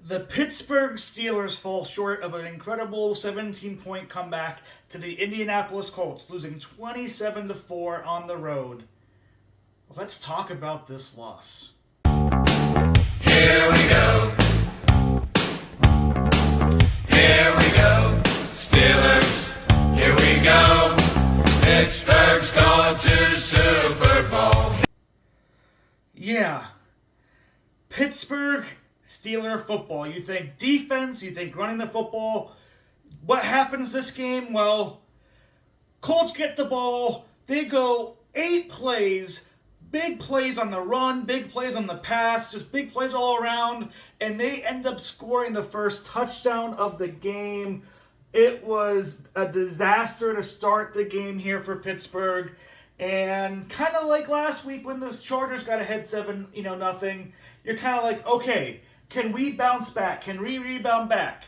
The Pittsburgh Steelers fall short of an incredible 17-point comeback to the Indianapolis Colts, losing 27-4 on the road. Let's talk about this loss. Here we go. Here we go. Steelers, here we go. Pittsburgh's going to Super Bowl. Yeah. Pittsburgh Steeler football. You think defense, you think running the football. What happens this game? Well, Colts get the ball. They go 8 plays. Big plays on the run, big plays on the pass, just big plays all around. And they end up scoring the first touchdown of the game. It was a disaster to start the game here for Pittsburgh. And kind of like last week when the Chargers got ahead 7-0, you're kind of like, okay, can we bounce back? Can we rebound back?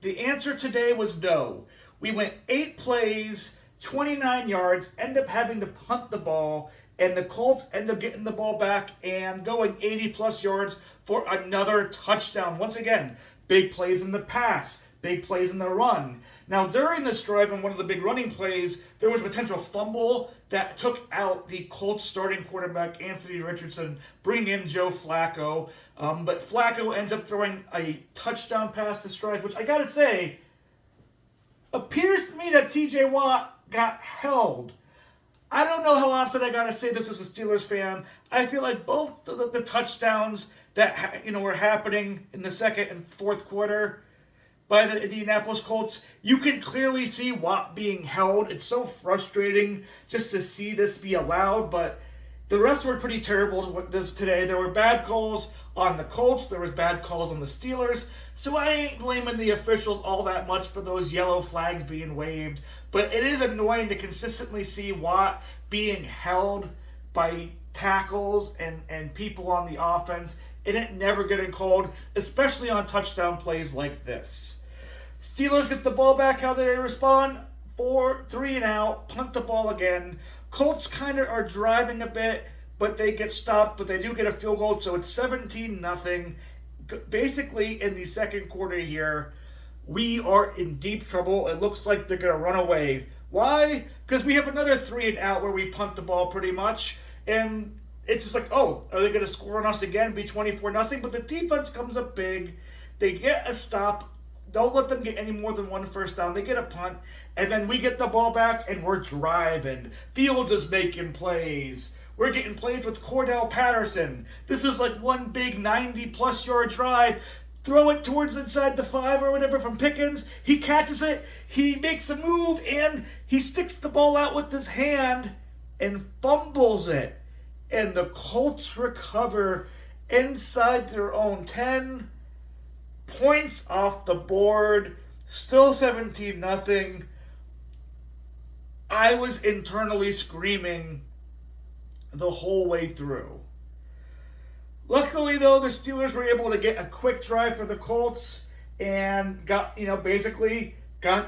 The answer today was no. We went 8 plays, 29 yards, end up having to punt the ball, and the Colts end up getting the ball back and going 80-plus yards for another touchdown. Once again, big plays in the pass, big plays in the run. Now, during this drive and one of the big running plays, there was a potential fumble that took out the Colts starting quarterback, Anthony Richardson, bring in Joe Flacco. But Flacco ends up throwing a touchdown pass this drive, which I got to say, appears to me that TJ Watt got held. I don't know how often I got to say this as a Steelers fan. I feel like both the touchdowns that were happening in the second and fourth quarter by the Indianapolis Colts, you can clearly see Watt being held. It's so frustrating just to see this be allowed, but the rest were pretty terrible today. There were bad calls on the Colts. There was bad calls on the Steelers. So I ain't blaming the officials all that much for those yellow flags being waved. But it is annoying to consistently see Watt being held by tackles and people on the offense, and it never getting called, especially on touchdown plays like this. Steelers get the ball back. How they respond? 4-3 and out. Punt the ball again. Colts kind of are driving a bit, but they get stopped, but they do get a field goal, so it's 17-0. Basically, in the second quarter here, we are in deep trouble. It looks like they're going to run away. Why? Because we have another 3 and out where we punt the ball pretty much, and it's just like, oh, are they going to score on us again, be 24-0? But the defense comes up big. They get a stop. Don't let them get any more than one first down. They get a punt, and then we get the ball back, and we're driving. Fields is making plays. We're getting plays with Cordell Patterson. This is like one big 90-plus yard drive. Throw it towards inside the 5 or whatever from Pickens. He catches it. He makes a move, and he sticks the ball out with his hand and fumbles it. And the Colts recover inside their own 10. Points off the board. Still 17-0. I was internally screaming the whole way through. Luckily, though, the Steelers were able to get a quick drive for the Colts and got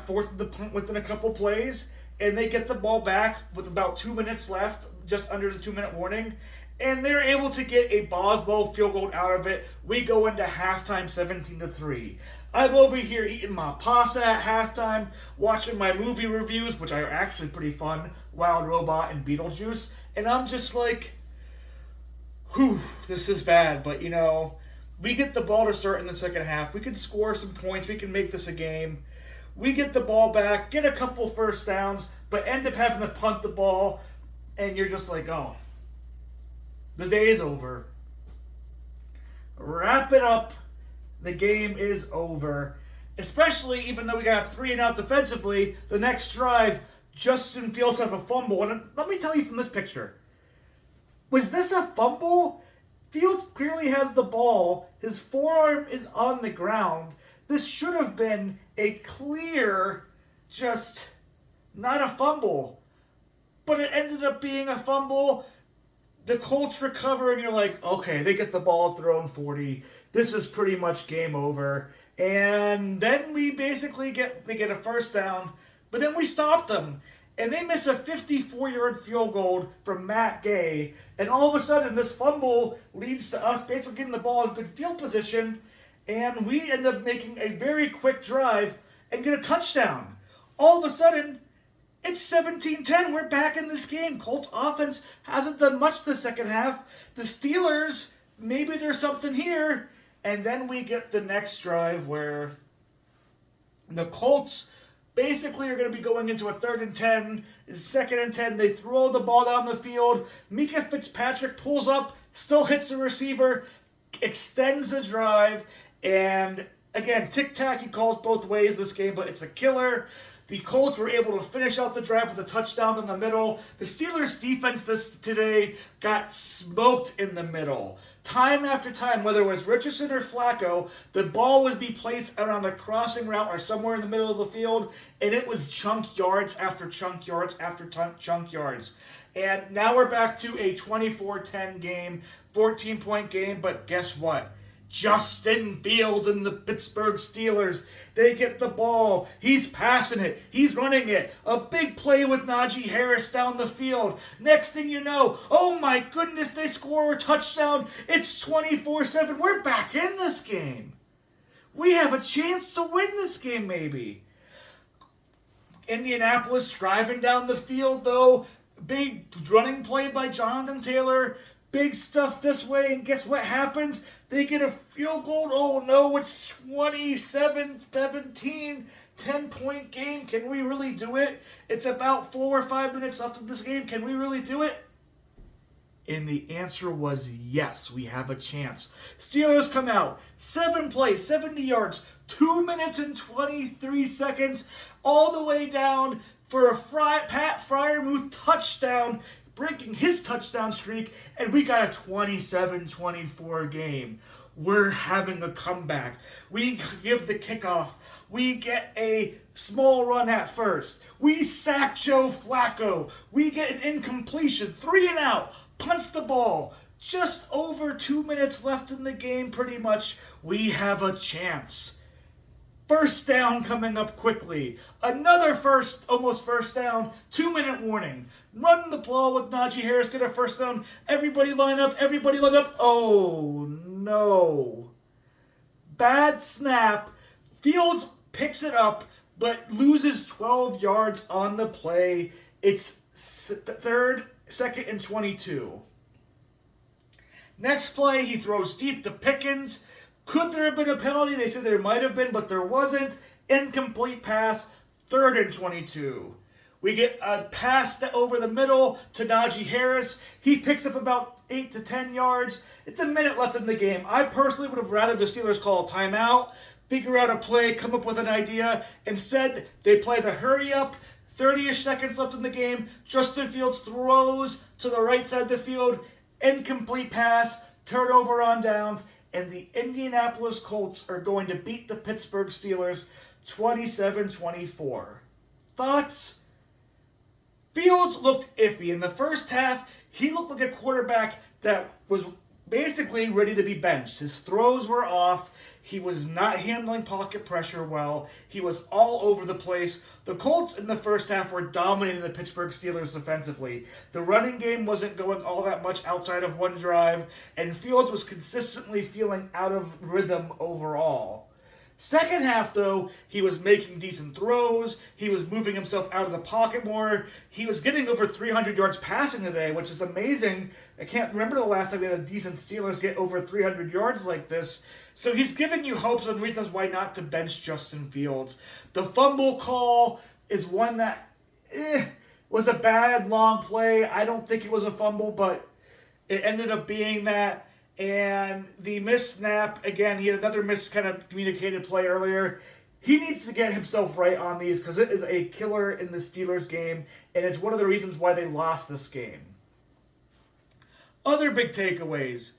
forced the punt within a couple plays, and they get the ball back with about 2 minutes left, just under the 2-minute warning, and they're able to get a Boswell field goal out of it. We go into halftime 17-3. I'm over here eating my pasta at halftime, watching my movie reviews, which are actually pretty fun, Wild Robot and Beetlejuice, and I'm just like, whew, this is bad. But, we get the ball to start in the second half. We can score some points. We can make this a game. We get the ball back, get a couple first downs, but end up having to punt the ball, and you're just like, oh, the day is over. Wrap it up. The game is over. Especially even though we got 3 and out defensively, the next drive, Justin Fields has a fumble. And let me tell you from this picture. Was this a fumble? Fields clearly has the ball. His forearm is on the ground. This should have been a clear, just not a fumble. But it ended up being a fumble. The Colts recover, and you're like, okay, they get the ball thrown 40. This is pretty much game over. And then we basically get a first down, but then we stop them. And they miss a 54-yard field goal from Matt Gay. And all of a sudden, this fumble leads to us basically getting the ball in good field position. and we end up making a very quick drive and get a touchdown. All of a sudden, it's 17-10. We're back in this game. Colts offense hasn't done much the second half. The Steelers, maybe there's something here. And then we get the next drive where the Colts basically are going to be going into a 3rd and 10, 2nd and 10. They throw the ball down the field. Mika Fitzpatrick pulls up, still hits the receiver, extends the drive, and again, tic-tac, he calls both ways this game, but it's a killer. The Colts were able to finish out the drive with a touchdown in the middle. The Steelers' defense today got smoked in the middle. Time after time, whether it was Richardson or Flacco, the ball would be placed around a crossing route or somewhere in the middle of the field, and it was chunk yards after chunk yards after chunk yards. And now we're back to a 24-10 game, 14-point game, but guess what? Justin Fields and the Pittsburgh Steelers, they get the ball. He's passing it. He's running it. A big play with Najee Harris down the field. Next thing you know, oh my goodness, they score a touchdown. It's 24-7. We're back in this game. We have a chance to win this game maybe. Indianapolis driving down the field though. Big running play by Jonathan Taylor. Big stuff this way, and guess what happens? They get a field goal. Oh no, it's 27-17, 10-point game. Can we really do it? It's about 4 or 5 minutes left of this game. Can we really do it? And the answer was yes, we have a chance. Steelers come out, 7 plays, 70 yards, 2 minutes and 23 seconds, all the way down for a Pat Freiermuth touchdown, breaking his touchdown streak, and we got a 27-24 game. We're having a comeback. We give the kickoff. We get a small run at first. We sack Joe Flacco. We get an incompletion, 3 and out, punch the ball. Just over 2 minutes left in the game, pretty much. We have a chance. First down coming up quickly. Another almost first down. 2-minute warning. Run the ball with Najee Harris. Get a first down. Everybody line up. Everybody line up. Oh, no. Bad snap. Fields picks it up, but loses 12 yards on the play. It's 2nd and 22. Next play, he throws deep to Pickens. Could there have been a penalty? They said there might have been, but there wasn't. Incomplete pass, 3rd and 22. We get a pass over the middle to Najee Harris. He picks up about 8 to 10 yards. It's a minute left in the game. I personally would have rather the Steelers call a timeout, figure out a play, come up with an idea. Instead, they play the hurry up. 30-ish seconds left in the game. Justin Fields throws to the right side of the field. Incomplete pass, turnover on downs. And the Indianapolis Colts are going to beat the Pittsburgh Steelers 27-24. Thoughts? Fields looked iffy. In the first half, he looked like a quarterback that was basically ready to be benched. His throws were off. He was not handling pocket pressure well. He was all over the place. The Colts in the first half were dominating the Pittsburgh Steelers defensively. The running game wasn't going all that much outside of one drive, and Fields was consistently feeling out of rhythm overall. Second half, though, he was making decent throws. He was moving himself out of the pocket more. He was getting over 300 yards passing today, which is amazing. I can't remember the last time we had a decent Steelers get over 300 yards like this. So he's giving you hopes and reasons why not to bench Justin Fields. The fumble call is one that was a bad long play. I don't think it was a fumble, but it ended up being that. And the missed snap, again, he had another kind of communicated play earlier. He needs to get himself right on these because it is a killer in the Steelers game, and it's one of the reasons why they lost this game. Other big takeaways.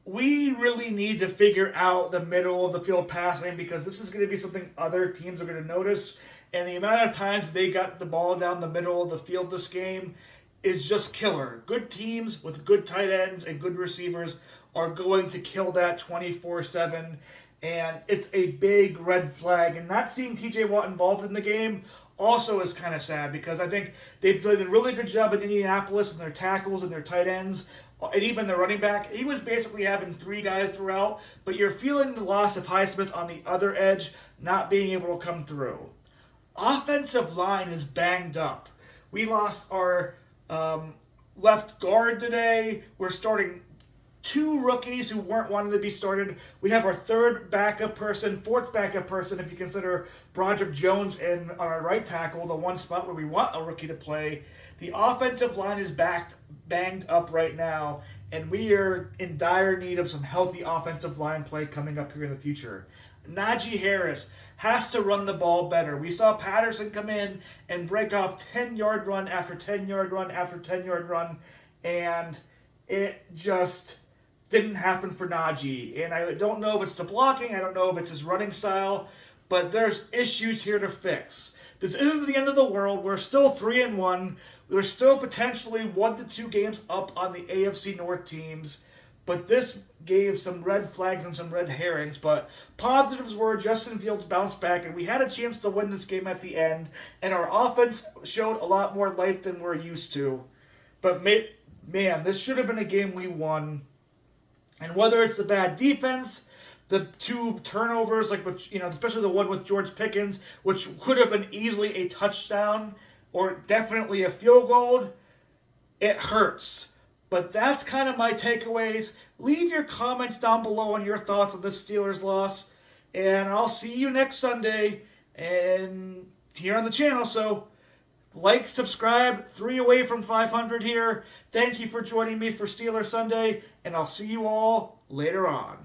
We really need to figure out the middle of the field passing because this is going to be something other teams are going to notice. And the amount of times they got the ball down the middle of the field this game is just killer. Good teams with good tight ends and good receivers are going to kill that 24/7, and it's a big red flag. And not seeing TJ Watt involved in the game also is kind of sad because I think they did a really good job in Indianapolis and their tackles and their tight ends and even the running back, he was basically having 3 guys throughout, but you're feeling the loss of Highsmith on the other edge not being able to come through. Offensive line is banged up. We lost our left guard today. We're starting 2 rookies who weren't wanting to be started. We have our 4th backup person if you consider Broderick Jones on our right tackle, the one spot where we want a rookie to play. The offensive line is banged up right now, and we are in dire need of some healthy offensive line play coming up here in the future. Najee Harris has to run the ball better. We saw Patterson come in and break off 10-yard run after 10-yard run after 10-yard run, and it just didn't happen for Najee. And I don't know if it's the blocking, I don't know if it's his running style, but there's issues here to fix. This isn't the end of the world. We're still 3-1. We're still potentially 1 to 2 games up on the AFC North teams. But this gave some red flags and some red herrings. But positives were Justin Fields bounced back, and we had a chance to win this game at the end. And our offense showed a lot more life than we're used to. But man, this should have been a game we won. And whether it's the bad defense, the 2 turnovers, like with, especially the one with George Pickens, which could have been easily a touchdown or definitely a field goal, it hurts. But that's kind of my takeaways. Leave your comments down below on your thoughts on this Steelers loss. And I'll see you next Sunday and here on the channel. So like, subscribe, 3 away from 500 here. Thank you for joining me for Steelers Sunday, and I'll see you all later on.